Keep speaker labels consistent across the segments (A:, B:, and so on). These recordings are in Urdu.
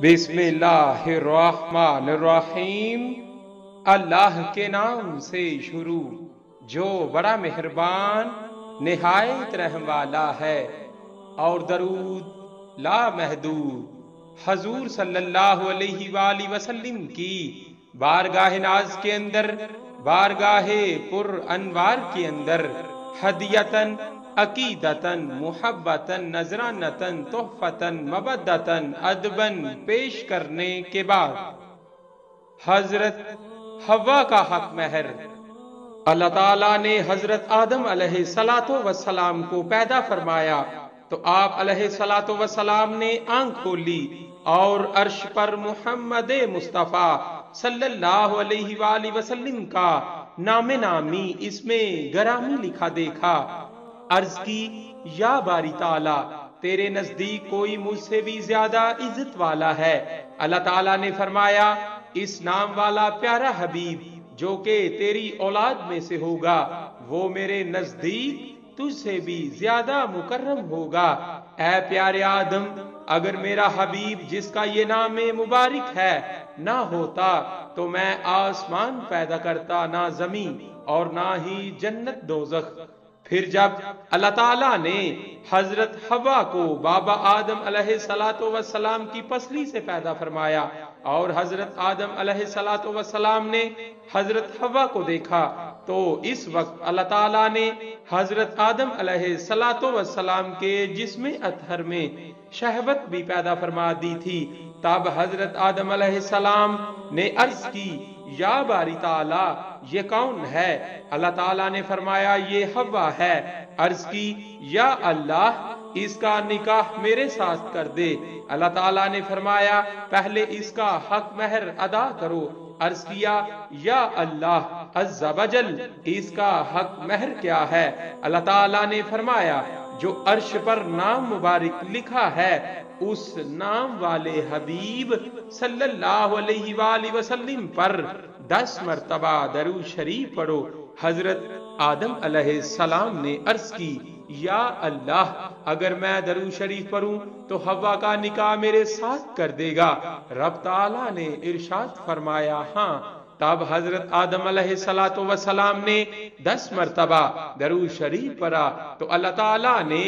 A: بسم اللہ الرحمن الرحیم۔ اللہ کے نام سے شروع جو بڑا مہربان نہایت رحم والا ہے، اور درود لا محدود حضور صلی اللہ علیہ وآلہ وسلم کی بارگاہ ناز کے اندر، بارگاہ پر انوار کے اندر، ہدیتاً عقیدتاً محبتاً نذرانتاً تحفتاً مودتاً ادباً پیش کرنے کے بعد، حضرت حوا کا حق مہر۔ اللہ تعالیٰ نے حضرت آدم علیہ السلام کو پیدا فرمایا تو آپ علیہ السلام نے آنکھ کھولی اور عرش پر محمد مصطفیٰ صلی اللہ علیہ وآلہ وسلم کا نام نامی اس میں گرامی لکھا دیکھا۔ عرض کی یا باری تعالیٰ، تیرے نزدیک کوئی مجھ سے بھی زیادہ عزت والا ہے؟ اللہ تعالیٰ نے فرمایا، اس نام والا پیارا حبیب جو کہ تیری اولاد میں سے ہوگا، وہ میرے نزدیک تجھ سے بھی زیادہ مکرم ہوگا۔ اے پیارے آدم، اگر میرا حبیب جس کا یہ نام مبارک ہے نہ ہوتا تو میں آسمان پیدا کرتا، نہ زمین، اور نہ ہی جنت دوزخ۔ پھر جب اللہ تعالیٰ نے حضرت حوا کو بابا آدم علیہ السلام کی پسلی سے پیدا فرمایا اور حضرت آدم علیہ السلام نے حضرت حوا کو دیکھا، تو اس وقت اللہ تعالیٰ نے حضرت آدم علیہ السلام کے جسم اطہر میں شہوت بھی پیدا فرما دی تھی۔ تب حضرت آدم علیہ السلام نے عرض کی، یا باری تعالیٰ، یہ کون ہے؟ اللہ تعالیٰ نے فرمایا، یہ حوا ہے۔ عرض کی، یا اللہ، اس کا نکاح میرے ساتھ کر دے۔ اللہ تعالیٰ نے فرمایا، پہلے اس کا حق مہر ادا کرو۔ عرض کیا، یا اللہ عز و جل، اس کا حق مہر کیا ہے؟ اللہ تعالیٰ نے فرمایا، جو عرش پر نام مبارک لکھا ہے اس نام والے حبیب صلی اللہ علیہ وآلہ وسلم پر 10 مرتبہ درود شریف پڑھو۔ حضرت آدم علیہ السلام نے عرض کی، یا اللہ، اگر میں درود شریف پڑھوں تو حوا کا نکاح میرے ساتھ کر دے گا؟ رب تعالیٰ نے ارشاد فرمایا، ہاں۔ تب حضرت آدم علیہ السلام نے 10 مرتبہ درود شریف پڑھا تو اللہ تعالیٰ نے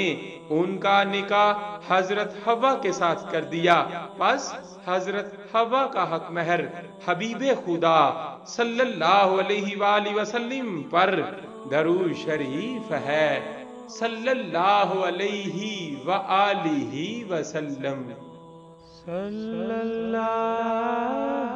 A: ان کا نکاح حضرت حوا کے ساتھ کر دیا۔ پس حضرت حوا کا حق مہر حبیب خدا صلی اللہ علیہ وآلہ وسلم پر درود شریف ہے، صلی اللہ علیہ وآلہ وسلم۔
B: صلی اللہ